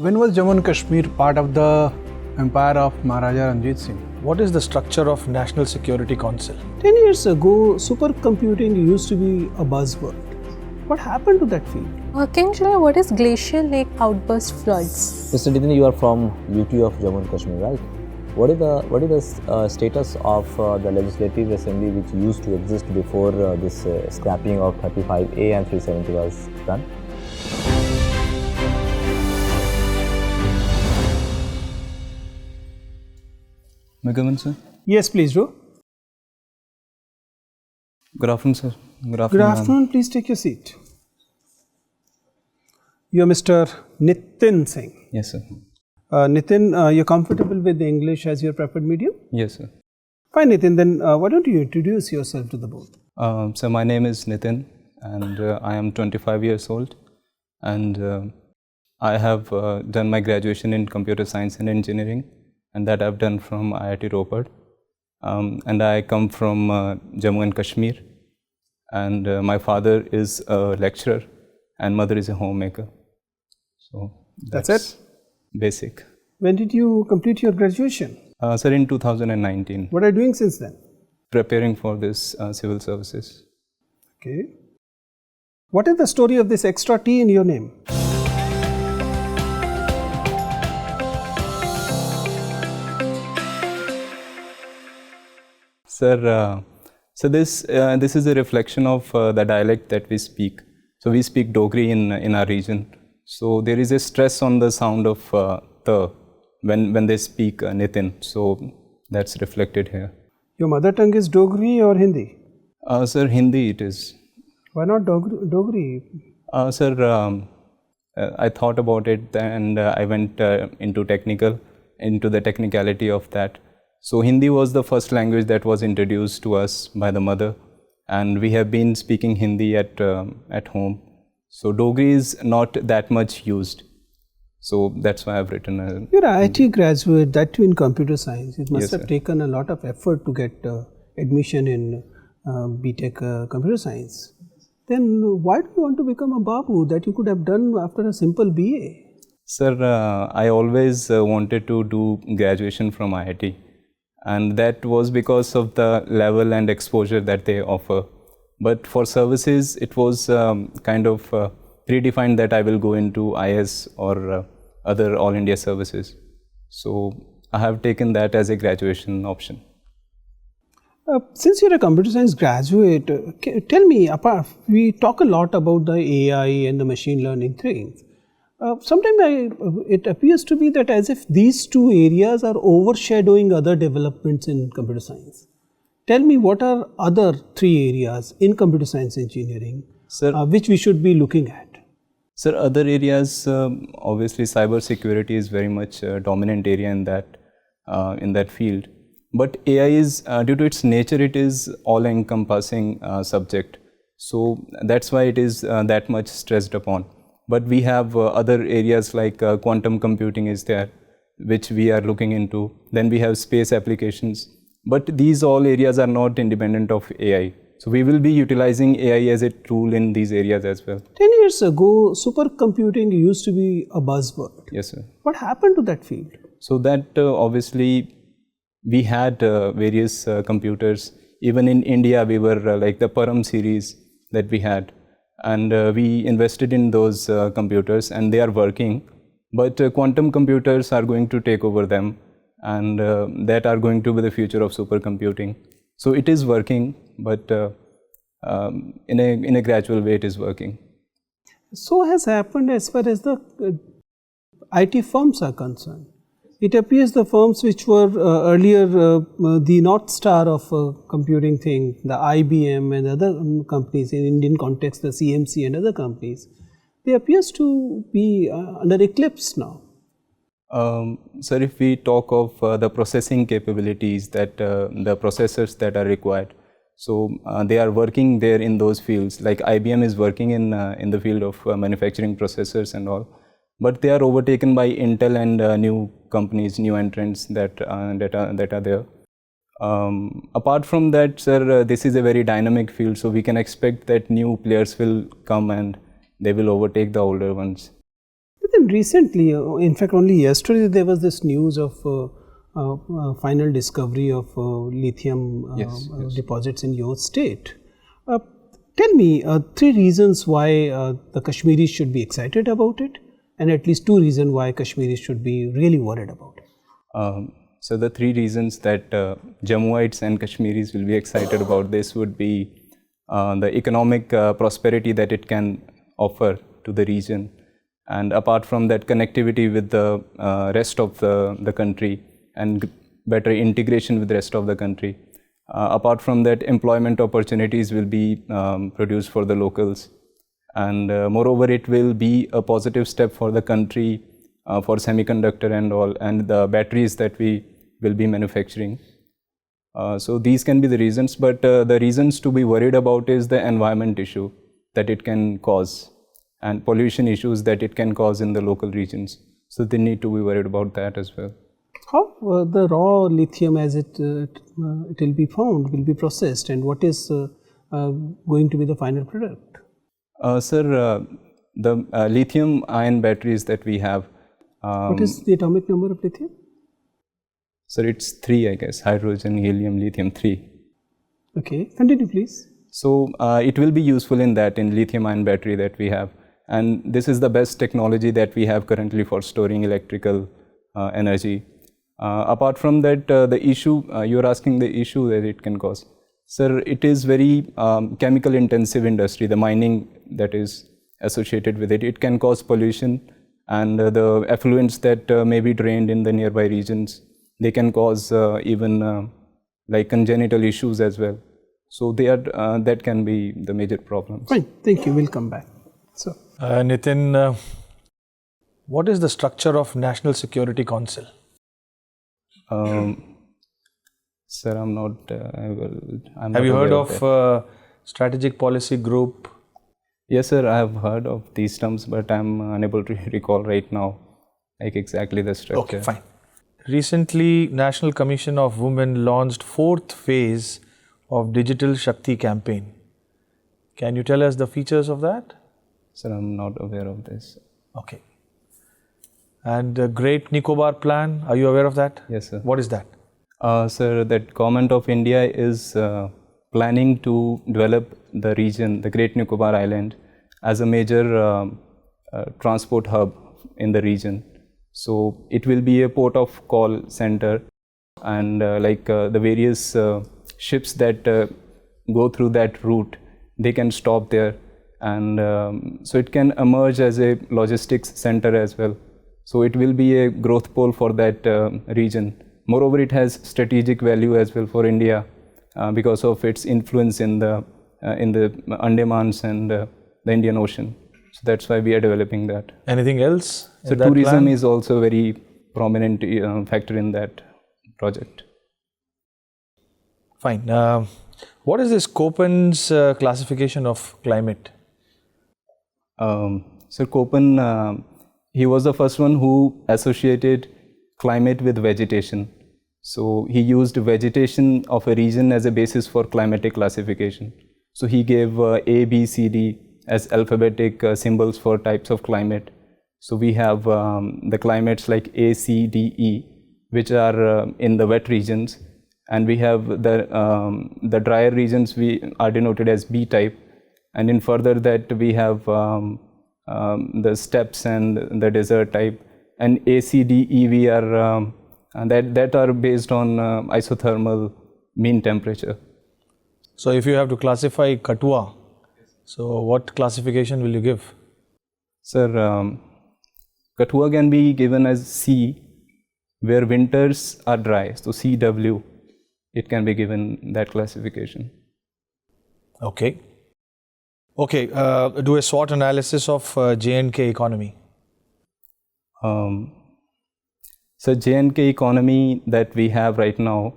When was Jammu and Kashmir part of the empire of Maharaja Ranjit Singh? What is the structure of National Security Council? 10 years ago, supercomputing used to be a buzzword. What happened to that field? Can you tell me what is glacial lake outburst floods? Mr. Nittin, you are from UT of Jammu and Kashmir, right? What is the status of the Legislative Assembly which used to exist before this scrapping of 35A and 370 was done? May I come in, sir? Yes, please do. Good afternoon, sir. Good afternoon. Good afternoon. Please take your seat. You are Mr. Nittin Singh. Yes, sir. Nittin, you're comfortable with English as your preferred medium? Yes, sir. Fine, Nittin. Then why don't you introduce yourself to the board? So my name is Nittin, and I am 25 years old, and I have done my graduation in computer science and engineering, and that I've done from IIT Ropar. And I come from Jammu and Kashmir, and my father is a lecturer and mother is a homemaker. So That's it? Basic. When did you complete your graduation? Sir, in 2019, What are you doing since then? preparing for this civil services. Okay. What is the story of this extra T in your name? Sir, so this is a reflection of the dialect that we speak. So we speak Dogri in our region. So there is a stress on the sound of the when they speak Nittin. So that's reflected here. Your mother tongue is Dogri or Hindi? Sir, Hindi it is. Why not Dogri? Sir, I thought about it and I went into the technicality of that. So Hindi was the first language that was introduced to us by the mother, and we have been speaking Hindi at home. So Dogri is not that much used. So that's why I've written You're an IT graduate, that too in computer science. It must Yes, have sir. taken a lot of effort to get admission in BTech computer science. Then why do you want to become a Babu that you could have done after a simple BA? Sir, I always wanted to do graduation from IIT, and that was because of the level and exposure that they offer. But for services, it was kind of predefined that I will go into IAS or other All India services. So I have taken that as a graduation option. Since you're a computer science graduate, tell me, we talk a lot about the AI and the machine learning things. Sometimes it appears to me that as if these two areas are overshadowing other developments in computer science. Tell me, what are other three areas in computer science engineering Sir, which we should be looking at? Sir, other areas, obviously cyber security is very much a dominant area in that field. But AI is, due to its nature, it is all-encompassing subject. So that's why it is that much stressed upon. But we have other areas like quantum computing is there, which we are looking into. Then we have space applications. But these all areas are not independent of AI. So we will be utilizing AI as a tool in these areas as well. 10 years ago, supercomputing used to be a buzzword. Yes, sir. What happened to that field? So that obviously we had various computers. Even in India, we were like the Param series that we had. And we invested in those computers and they are working. But quantum computers are going to take over them, and that are going to be the future of supercomputing. So it is working, but in a gradual way it is working. So has happened as far as the IT firms are concerned. It appears the firms which were earlier the North Star of computing thing, the IBM and other companies in Indian context, the CMC and other companies, they appears to be under eclipse now. Sir, if we talk of the processing capabilities that the processors that are required, so they are working there in those fields. Like IBM is working in the field of manufacturing processors and all, but they are overtaken by Intel and new companies, new entrants that are there. Apart from that, sir, this is a very dynamic field, so we can expect that new players will come and they will overtake the older ones. then recently, in fact only yesterday, there was this news of final discovery of lithium deposits in your state. Tell me 3 reasons why the Kashmiris should be excited about it, and at least 2 reasons why Kashmiris should be really worried about it. So the 3 reasons that Jammuites and Kashmiris will be excited about this would be the economic prosperity that it can offer to the region, and apart from that, connectivity with the rest of the country and better integration with the rest of the country. Apart from that, employment opportunities will be produced for the locals, and moreover, it will be a positive step for the country for semiconductor and all, and the batteries that we will be manufacturing. So these can be the reasons, but the reasons to be worried about is the environment issue that it can cause and pollution issues that it can cause in the local regions. So they need to be worried about that as well. How the raw lithium, as it will be found, will be processed, and what is going to be the final product? Sir, the lithium ion batteries that we have. What is the atomic number of lithium? Sir, it's 3, I guess, hydrogen, helium, lithium, 3. Okay, continue please. So it will be useful in that, in lithium ion battery that we have. And this is the best technology that we have currently for storing electrical energy. Apart from that, the issue, you're asking the issue that it can cause. Sir, it is very chemical intensive industry, the mining that is associated with it. It can cause pollution, and the effluents that may be drained in the nearby regions, they can cause even like congenital issues as well. So they are, that can be the major problems. Fine, thank you, we'll come back. So, Nittin, what is the structure of National Security Council? Sir, I'm not. Have you heard of Strategic Policy Group? Yes, sir. I have heard of these terms, but I'm unable to recall right now, like exactly the structure. Okay, fine. Recently, National Commission of Women launched 4th phase of Digital Shakti campaign. Can you tell us the features of that? Sir, I'm not aware of this. Okay. And the Great Nicobar Plan, are you aware of that? Yes, sir. What is that? Sir, that Government of India is planning to develop the region, the Great Nicobar Island, as a major transport hub in the region. So it will be a port of call center, and the various ships that go through that route, they can stop there, and so it can emerge as a logistics center as well. So it will be a growth pole for that region. Moreover, it has strategic value as well for India because of its influence in the Andamans and the Indian Ocean. So that's why we are developing that. Anything else? So tourism is also a very prominent factor in that project. Fine. What is this Köppen's classification of climate? So Köppen, he was the first one who associated climate with vegetation. So he used vegetation of a region as a basis for climatic classification. So he gave A, B, C, D as alphabetic symbols for types of climate. So we have the climates like A, C, D, E, which are in the wet regions, and we have the drier regions we are denoted as B type, and in further that we have the steppes and the desert type, and A, C, D, E we are that are based on isothermal mean temperature. So if you have to classify Kathua, so what classification will you give? Sir, Kathua can be given as C, where winters are dry, so CW, it can be given that classification. Okay. Okay, do a SWOT analysis of J&K economy. So J&K economy that we have right now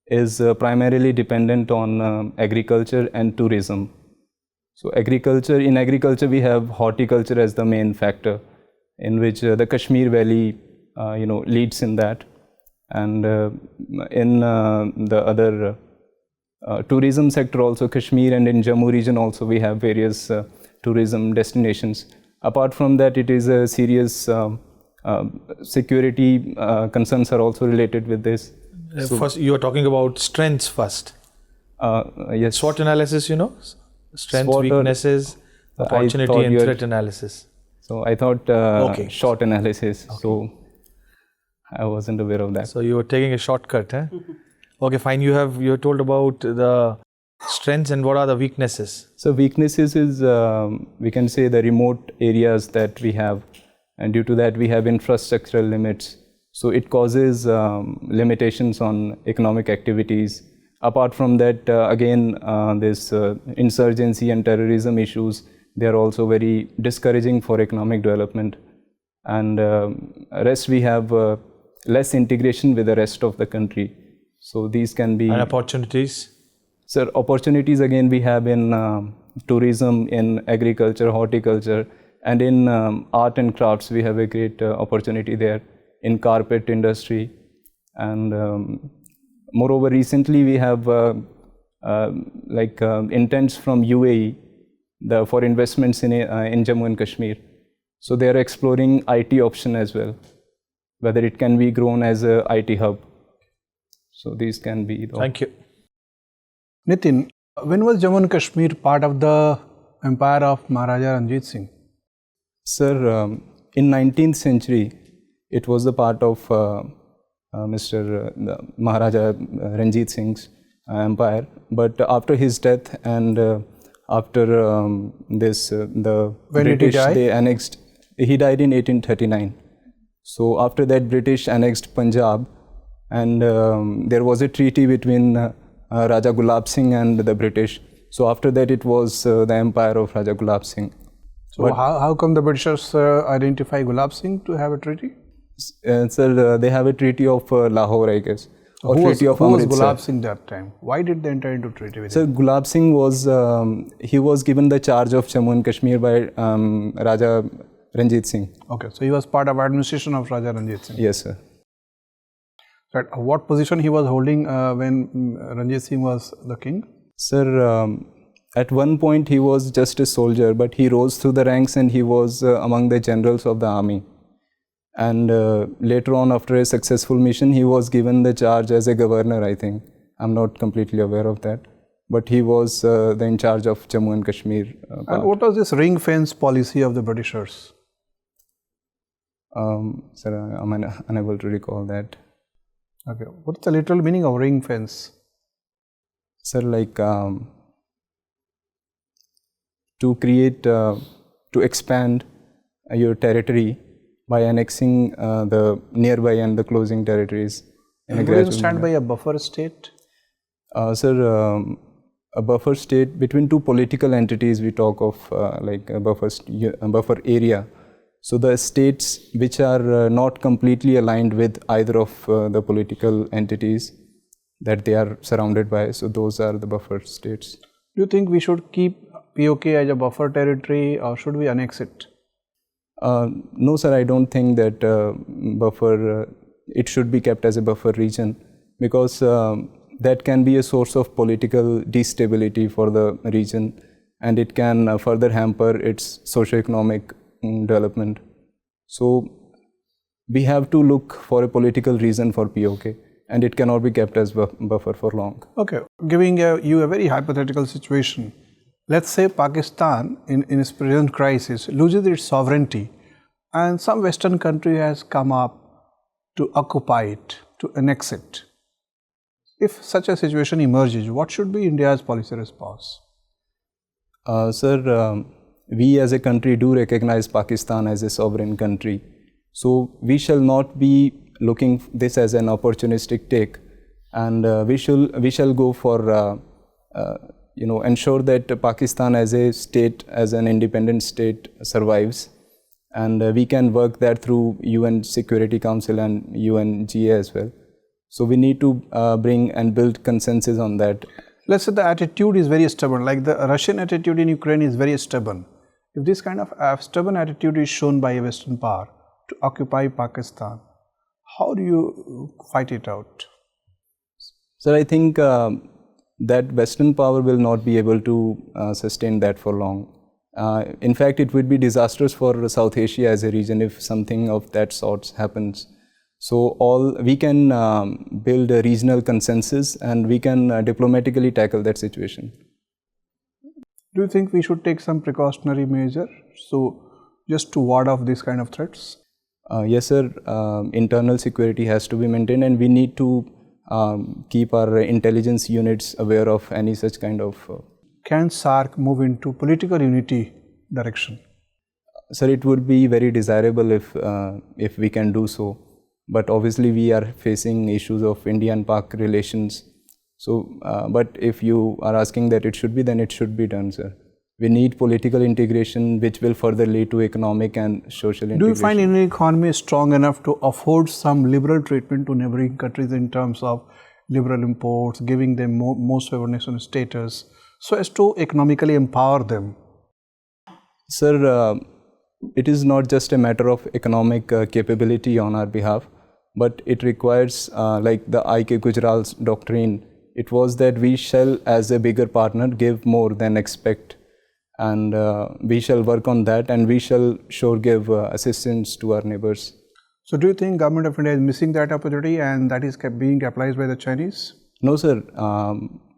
is primarily dependent on agriculture and tourism. So in agriculture we have horticulture as the main factor, in which the Kashmir Valley leads in that, and in the other tourism sector also, Kashmir and in Jammu region also we have various tourism destinations. Apart from that, it is a serious security concerns are also related with this. First, you are talking about strengths first. Yes. SWOT analysis, you know, strengths, SWOT, weaknesses, opportunity and threat analysis. So I thought Okay. short analysis. Okay. So I wasn't aware of that. So you were taking a shortcut, huh? Okay, fine. You're told about the strengths and what are the weaknesses. So weaknesses is we can say the remote areas that we have, and due to that we have infrastructural limits. So it causes limitations on economic activities. Apart from that, again, this insurgency and terrorism issues, they are also very discouraging for economic development. And rest we have less integration with the rest of the country. So these can be... And opportunities? Sir, opportunities again we have in tourism, in agriculture, horticulture, and in art and crafts we have a great opportunity there, in carpet industry. And moreover, recently we have intents from UAE for investments in Jammu and Kashmir. So they are exploring IT option as well, whether it can be grown as a IT hub. So these can be... Thank you. Nittin, when was Jammu and Kashmir part of the empire of Maharaja Ranjit Singh? Sir, in 19th century, it was the part of Mr. Maharaja Ranjit Singh's empire. But after his death and after the When British, did he die? they annexed, he died in 1839. So after that, British annexed Punjab, and there was a treaty between Raja Gulab Singh and the British. So after that, it was the empire of Raja Gulab Singh. So how come the Britishers identify Gulab Singh to have a treaty? Sir, they have a treaty of Lahore, I guess. Or Who was treaty of Gulab Amritsar. Singh that time? Why did they enter into treaty with Sir, him? Gulab Singh was, he was given the charge of Jammu and Kashmir by Raja Ranjit Singh. Okay, so he was part of administration of Raja Ranjit Singh. Yes, sir. Right. What position he was holding when Ranjit Singh was the king? Sir, at one point he was just a soldier, but he rose through the ranks and he was among the generals of the army. And later on, after a successful mission, he was given the charge as a governor, I think. I'm not completely aware of that. But he was in charge of Jammu and Kashmir. And what was this ring fence policy of the Britishers? Sir, I'm unable to recall that. Okay, what's the literal meaning of ring fence? Sir, like to create, to expand your territory by annexing the nearby and the closing territories. Would you stand by a buffer state? Sir, a buffer state between two political entities, we talk of like a buffer area. So the states which are not completely aligned with either of the political entities that they are surrounded by, so those are the buffer states. Do you think we should keep POK as a buffer territory or should we annex it? No, sir, I don't think that it should be kept as a buffer region, because that can be a source of political destability for the region, and it can further hamper its socio-economic development. So we have to look for a political reason for POK, and it cannot be kept as buffer for long. Okay, giving you a very hypothetical situation. Let's say Pakistan in its present crisis loses its sovereignty and some Western country has come up to occupy it, to annex it. If such a situation emerges, what should be India's policy response? Sir, we as a country do recognize Pakistan as a sovereign country. So we shall not be looking this as an opportunistic take, and we shall go for ensure that Pakistan as a state, as an independent state survives, and we can work that through UN Security Council and UNGA as well. So we need to bring and build consensus on that. Let's say the attitude is very stubborn, like the Russian attitude in Ukraine is very stubborn. If this kind of stubborn attitude is shown by a Western power to occupy Pakistan, how do you fight it out? Sir, I think that Western power will not be able to sustain that for long. In fact, it would be disastrous for South Asia as a region if something of that sort happens. So we can build a regional consensus and we can diplomatically tackle that situation. Do you think we should take some precautionary measure just to ward off these kind of threats? Yes, sir. Internal security has to be maintained, and we need to keep our intelligence units aware of any such kind of. Can SAARC move into political unity direction? Sir, it would be very desirable if we can do so. But obviously, we are facing issues of India and Pak relations. So, but if you are asking that it should be, then it should be done, sir. We need political integration, which will further lead to economic and social integration. Do you find Indian economy is strong enough to afford some liberal treatment to neighboring countries in terms of liberal imports, giving them most favored nation status, so as to economically empower them? Sir, it is not just a matter of economic capability on our behalf, but it requires, like the I.K. Gujral's doctrine, it was that we shall, as a bigger partner, give more than expect. And we shall work on that, and we shall sure give assistance to our neighbors. So do you think Government of India is missing that opportunity and that is being capitalized by the Chinese? No, sir.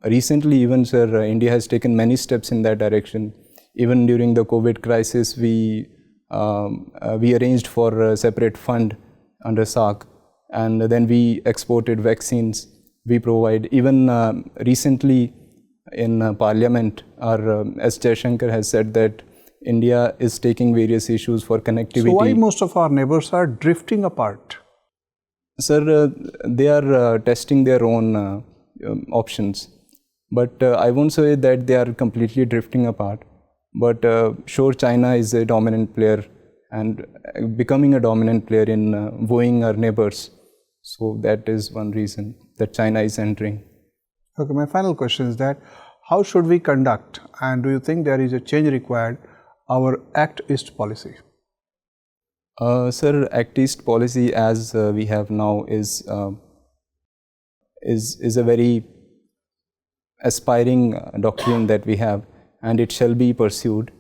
Recently even, sir, India has taken many steps in that direction. Even during the COVID crisis, we arranged for a separate fund under SAARC, and then we exported vaccines. We provide, even recently in Parliament, our S. Jaishankar has said that India is taking various issues for connectivity. So why most of our neighbors are drifting apart? Sir, they are testing their own options. But I won't say that they are completely drifting apart. But sure, China is a dominant player and becoming a dominant player in wooing our neighbors. So that is one reason that China is entering. Okay, my final question is that how should we conduct, and do you think there is a change required, our Act East policy? Sir, Act East policy as we have now is a very aspiring doctrine that we have, and it shall be pursued.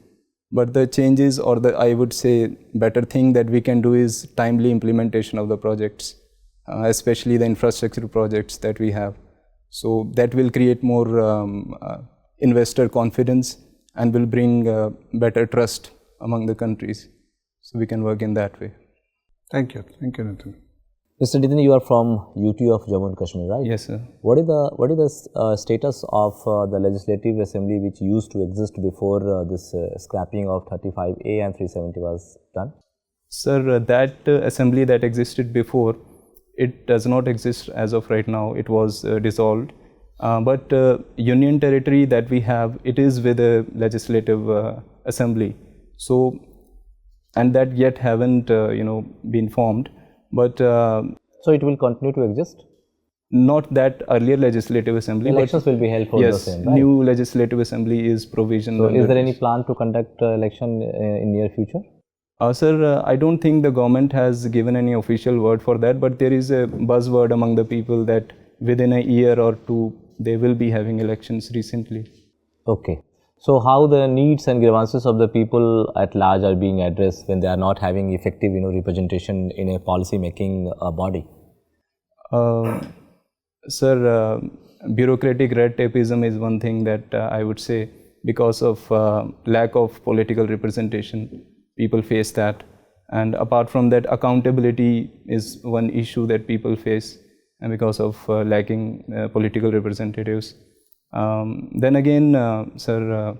But the changes, or the, I would say, better thing that we can do is timely implementation of the projects, especially the infrastructure projects that we have. So that will create more investor confidence and will bring better trust among the countries. So we can work in that way. Thank you. Thank you, Nittin. Mr. Nittin, you are from UT of Jammu and Kashmir, right? Yes, sir. What is the status of the Legislative Assembly which used to exist before this scrapping of 35A and 370 was done? Sir, that assembly that existed before, it does not exist as of right now. It was dissolved. But union territory that we have, it is with the Legislative Assembly. So, and that yet haven't been formed. But so it will continue to exist? Not that earlier Legislative Assembly. Elections will be held for the same, right? New Legislative Assembly is provisional. So is there any plan to conduct election in near future? Sir, I don't think the government has given any official word for that, but there is a buzzword among the people that within a year or two, they will be having elections recently. Okay. So how the needs and grievances of the people at large are being addressed when they are not having effective representation in a policy making body? Sir, bureaucratic red tapeism is one thing that I would say, because of lack of political representation, people face that. And apart from that, accountability is one issue that people face, and because of lacking political representatives. Then again, sir,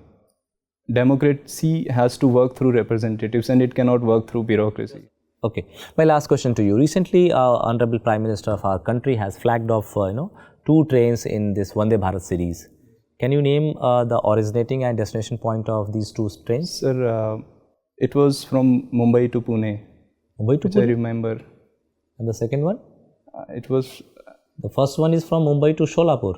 democracy has to work through representatives, and it cannot work through bureaucracy. Okay. My last question to you. Recently, Honorable Prime Minister of our country has flagged off, 2 trains in this Vande Bharat series. Can you name the originating and destination point of these 2 trains? Sir, it was from Mumbai to Pune. Mumbai to which Pune? I remember. And the second one? It was... The first one is from Mumbai to Sholapur.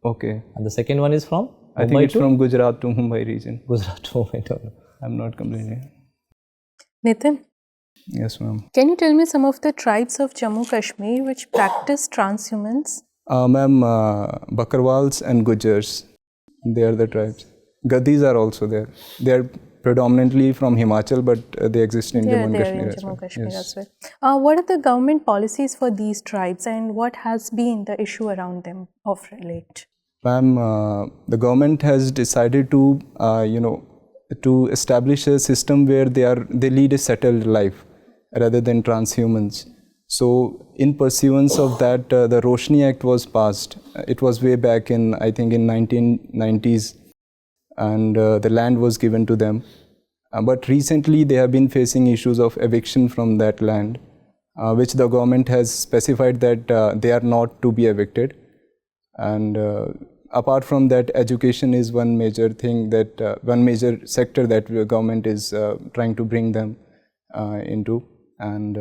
Okay. And the second one is from? I think it's from Gujarat to Mumbai region. Gujarat to Mumbai, don't know. I'm not completely... Nitin, Yes, ma'am. can you tell me some of the tribes of Jammu Kashmir which practice transhumance? Ma'am, Bakarwals and Gujars, they are the tribes. Gadis are also there. They are predominantly from Himachal, but they exist in Jammu and They are Kashmir in as Jammu well. and Kashmir Yes. as well. What are the government policies for these tribes, and what has been the issue around them of late? Ma'am, the government has decided to, to establish a system where they lead a settled life rather than transhumans. So, in pursuance of that, the Roshni Act was passed. It was way back in, I think, in 1990s, and the land was given to them. But recently, they have been facing issues of eviction from that land, which the government has specified that they are not to be evicted. And apart from that, education is one major thing that one major sector that the government is trying to bring them into, and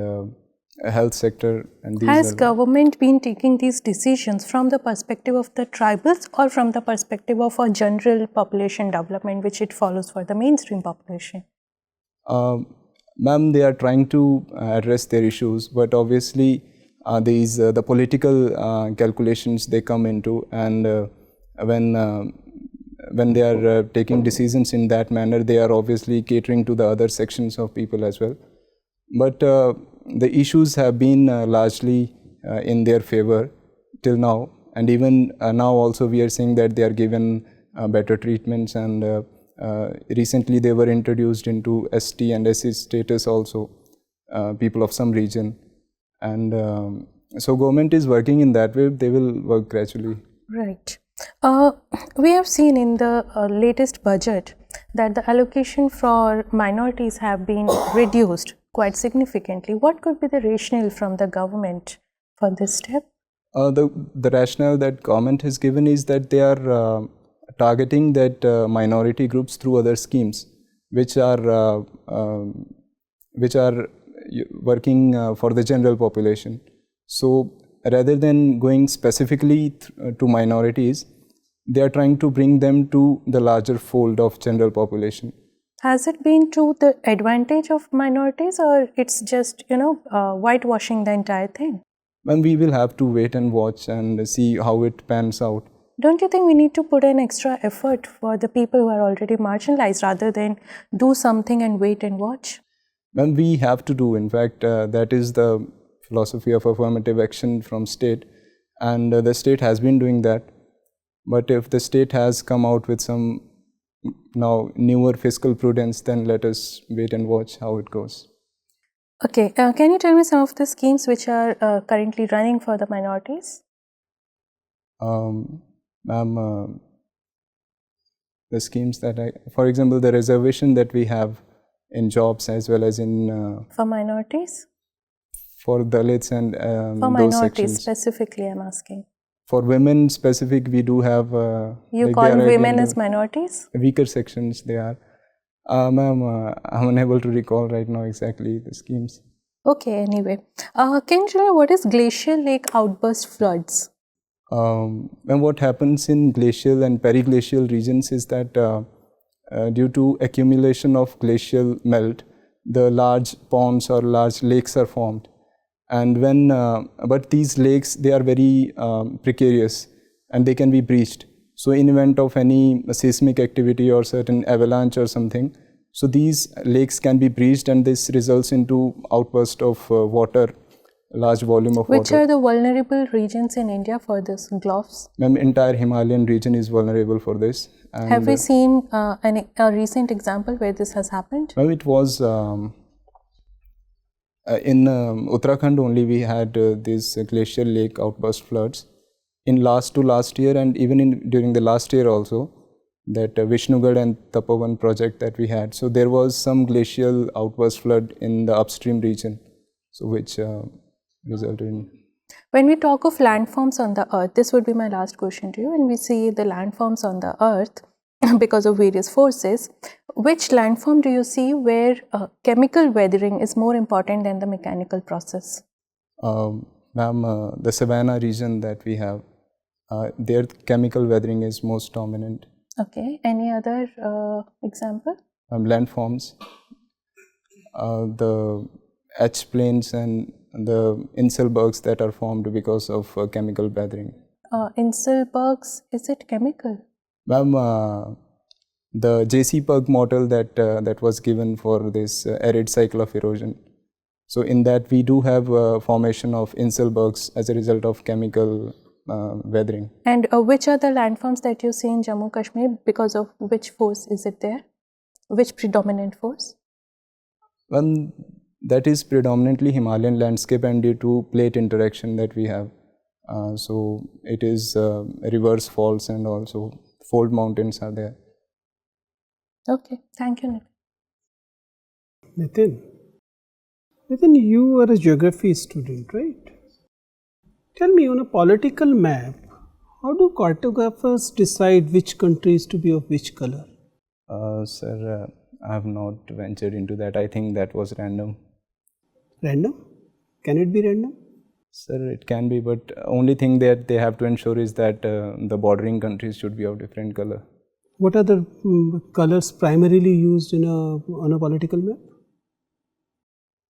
a health sector. And these Has are government been taking these decisions from the perspective of the tribals or from the perspective of a general population development which it follows for the mainstream population? Ma'am, they are trying to address their issues, but obviously the political calculations they come into, and when they are taking decisions in that manner, they are obviously catering to the other sections of people as well. But the issues have been largely in their favor till now, and even now also we are seeing that they are given better treatments, and recently they were introduced into ST and SC status also, people of some region, and so government is working in that way. They will work gradually. Right. We have seen in the latest budget that the allocation for minorities have been reduced quite significantly. What could be the rationale from the government for this step? The rationale that government has given is that they are targeting that minority groups through other schemes, which are working for the general population. So rather than going specifically to minorities, they are trying to bring them to the larger fold of general population. Has it been to the advantage of minorities, or it's just, whitewashing the entire thing? And we will have to wait and watch and see how it pans out. Don't you think we need to put an extra effort for the people who are already marginalized rather than do something and wait and watch? Well, we have to do. In fact, that is the philosophy of affirmative action from state, and the state has been doing that. But if the state has come out with some now newer fiscal prudence, then let us wait and watch how it goes. Okay, can you tell me some of the schemes which are currently running for the minorities? Ma'am, the schemes that for example, the reservation that we have in jobs as well as in For minorities? for Dalits and For those minorities sections. specifically, I'm asking. For women specific, we do have. You like call they are women again as the minorities? weaker sections. They are. Ma'am, I'm unable to recall right now exactly the schemes. Okay, anyway. Can you tell me what is glacial lake outburst floods? And what happens in glacial and periglacial regions is that due to accumulation of glacial melt, the large ponds or large lakes are formed. And when, but these lakes, they are very precarious and they can be breached. So in event of any seismic activity or certain avalanche or something, so these lakes can be breached, and this results into outburst of water, large volume of Which water. are the vulnerable regions in India for this GLOFs? Ma'am, entire Himalayan region is vulnerable for this. And Have we seen a recent example where this has happened? Well, it was in Uttarakhand only we had these glacial lake outburst floods in last year, and even during the last year also, that Vishnugad and Tapovan project that we had. So there was some glacial outburst flood in the upstream region, so which resulted in. When we talk of landforms on the earth, this would be my last question to you. When we see the landforms on the earth because of various forces, which landform do you see where chemical weathering is more important than the mechanical process? Ma'am, the savanna region that we have, their chemical weathering is most dominant. Okay. Any other example? Landforms, the H-planes and the inselbergs that are formed because of chemical weathering. Inselbergs, is it chemical? Ma'am, the JC-Pug model that was given for this arid cycle of erosion. So in that we do have formation of inselbergs as a result of chemical weathering. And which are the landforms that you see in Jammu Kashmir? Because of which force is it there? Which predominant force? That is predominantly Himalayan landscape and due to plate interaction that we have. So it is reverse faults and also fold mountains are there. Okay, thank you, Nittin, you are a geography student, right? Tell me, on a political map, how do cartographers decide which countries to be of which color? Sir, I have not ventured into that. I think that was random. Random? Can it be random? Sir, it can be, but only thing that they have to ensure is that the bordering countries should be of different color. What are the colors primarily used in on a political map?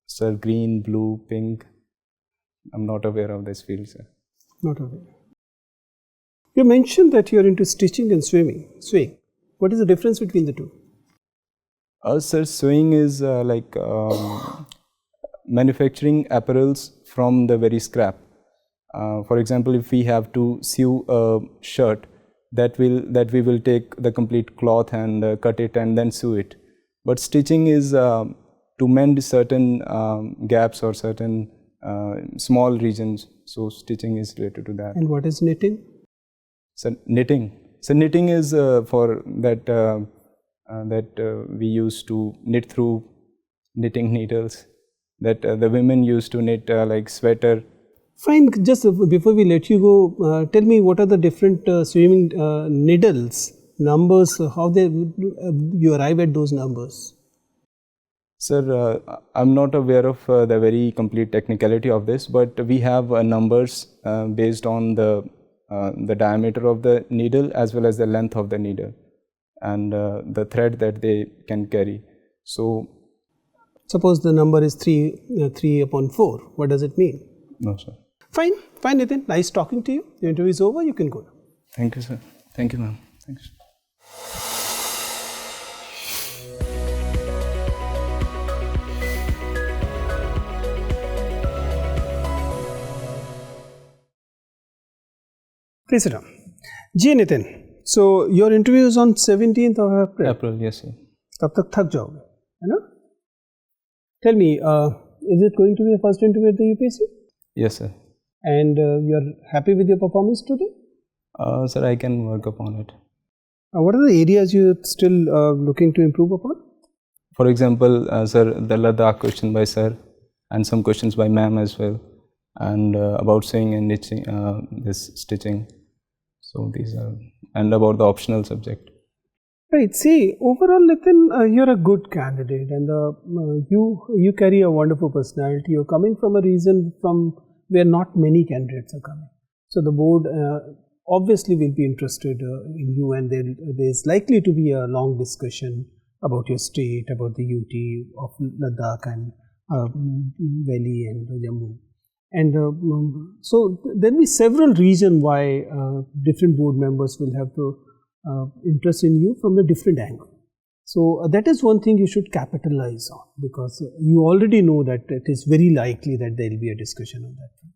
Sir, green, blue, pink. I'm not aware of this field, sir. Not aware. You mentioned that you are into stitching and swaying. What is the difference between the two? Sir, sewing is like manufacturing apparels from the very scrap. For example, if we have to sew a shirt, that we will take the complete cloth and cut it and then sew it. But stitching is to mend certain gaps or certain small regions. So stitching is related to that. And what is knitting? So knitting. So knitting is for that we used to knit through knitting needles. That the women used to knit like sweater. Fine, just before we let you go, tell me what are the different swimming needles, numbers, how you arrive at those numbers? Sir, I'm not aware of the very complete technicality of this, but we have numbers based on the diameter of the needle as well as the length of the needle and the thread that they can carry. So, suppose the number is 3 upon 4. What does it mean? No, sir. Fine, Nittin. Nice talking to you. The interview is over. You can go now. Thank you, sir. Thank you, ma'am. Thanks. Please sit down. Ji Nittin, so your interview is on 17th of April. April, yes, sir. तब तक थक जाओगे, है ना? Tell me, is it going to be your first interview at the UPSC? Yes, sir. And you are happy with your performance today? Sir, I can work upon it. What are the areas you are still looking to improve upon? For example, sir, the Ladakh question by sir and some questions by ma'am as well, and about sewing and knitting, this stitching. So these are, and about the optional subject. Right. See, overall, Nittin, you're a good candidate, and you carry a wonderful personality. You're coming from a region from where not many candidates are coming. So the board obviously will be interested in you, and there's likely to be a long discussion about your state, about the UT of Ladakh and Valley and Jammu. And so there will be several reasons why different board members will have to interest in you from a different angle. So that is one thing you should capitalize on, because you already know that it is very likely that there will be a discussion on that front.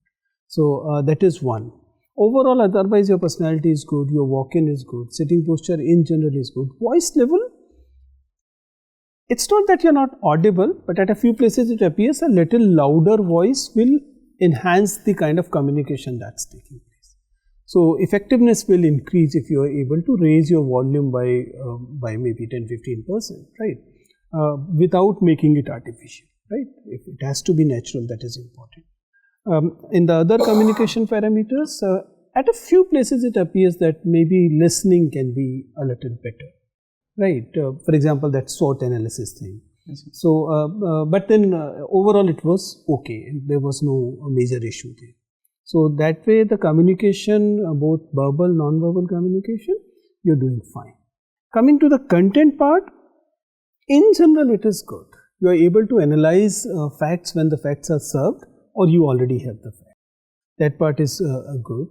So that is one. Overall, otherwise your personality is good, your walk-in is good, sitting posture in general is good. Voice level, it's not that you're not audible, but at a few places it appears a little louder voice will enhance the kind of communication that's taking place. So effectiveness will increase if you are able to raise your volume by maybe 10-15%, right? Without making it artificial, right? If it has to be natural, that is important. In the other communication parameters, at a few places it appears that maybe listening can be a little better, right? For example, that SWOT analysis thing. Yes. So, but then overall it was okay. There was no major issue there. So that way the communication, both verbal, non-verbal communication, you're doing fine. Coming to the content part, in general it is good. You are able to analyze facts when the facts are served, or you already have the fact. That part is good.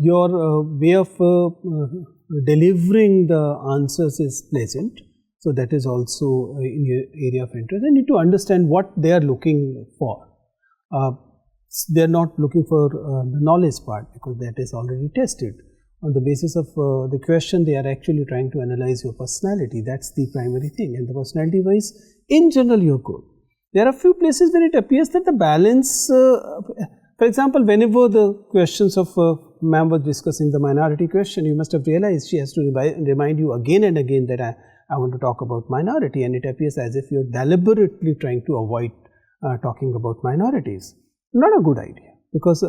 Your way of delivering the answers is pleasant. So that is also in your area of interest. You need to understand what they are looking for. They are not looking for the knowledge part, because that is already tested. On the basis of the question, they are actually trying to analyze your personality. That's the primary thing. And the personality wise, in general, you're good. There are few places where it appears that the balance, for example, whenever the questions of ma'am was discussing the minority question, you must have realized she has to remind you again and again that I want to talk about minority, and it appears as if you're deliberately trying to avoid talking about minorities. Not a good idea, because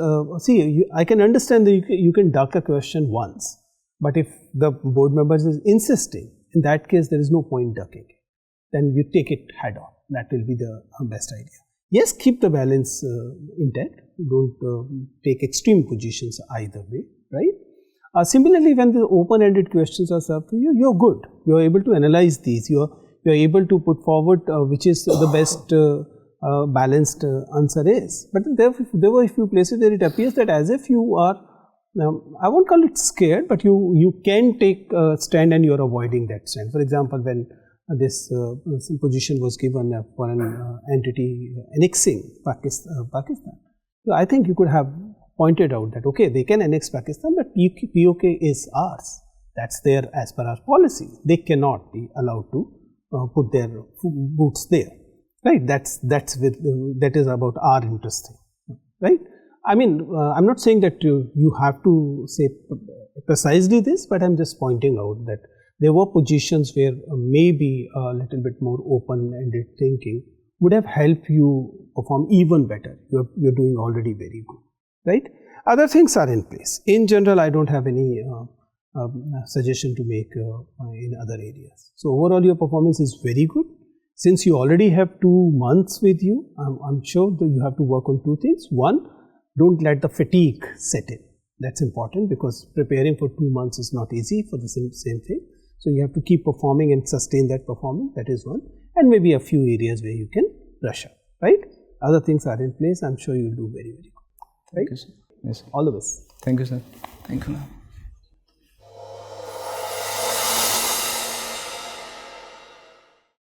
I can understand that you can duck a question once, but if the board member is insisting, in that case there is no point ducking it. Then you take it head on. That will be the best idea. Yes, keep the balance intact. Don't take extreme positions either way, right? Similarly, when the open-ended questions are served to you, you're good. You're able to analyze these. You're able to put forward which is the best balanced answer is. But there were a few places where it appears that as if you are, I won't call it scared, but you can take a stand and you're avoiding that stand. For example, when this position was given for an entity annexing Pakistan. So I think you could have pointed out that, okay, they can annex Pakistan, but POK is ours. That's their, as per our policy. They cannot be allowed to put their boots there, right? That is about our interest, right? I mean, I'm not saying that you have to say precisely this, but I'm just pointing out that there were positions where maybe a little bit more open-ended thinking would have helped you perform even better. You're doing already very good, right? Other things are in place. In general, I don't have any suggestion to make in other areas. So overall, your performance is very good. Since you already have 2 months with you, I'm sure that you have to work on 2 things. One, don't let the fatigue set in. That's important, because preparing for 2 months is not easy for the same thing. So you have to keep performing and sustain that performance. That is one. And maybe a few areas where you can brush up, right? Other things are in place. I'm sure you'll do very, very good. Right? Thank you, sir. Yes, sir. All the best. Thank you, sir. Thank you, ma'am.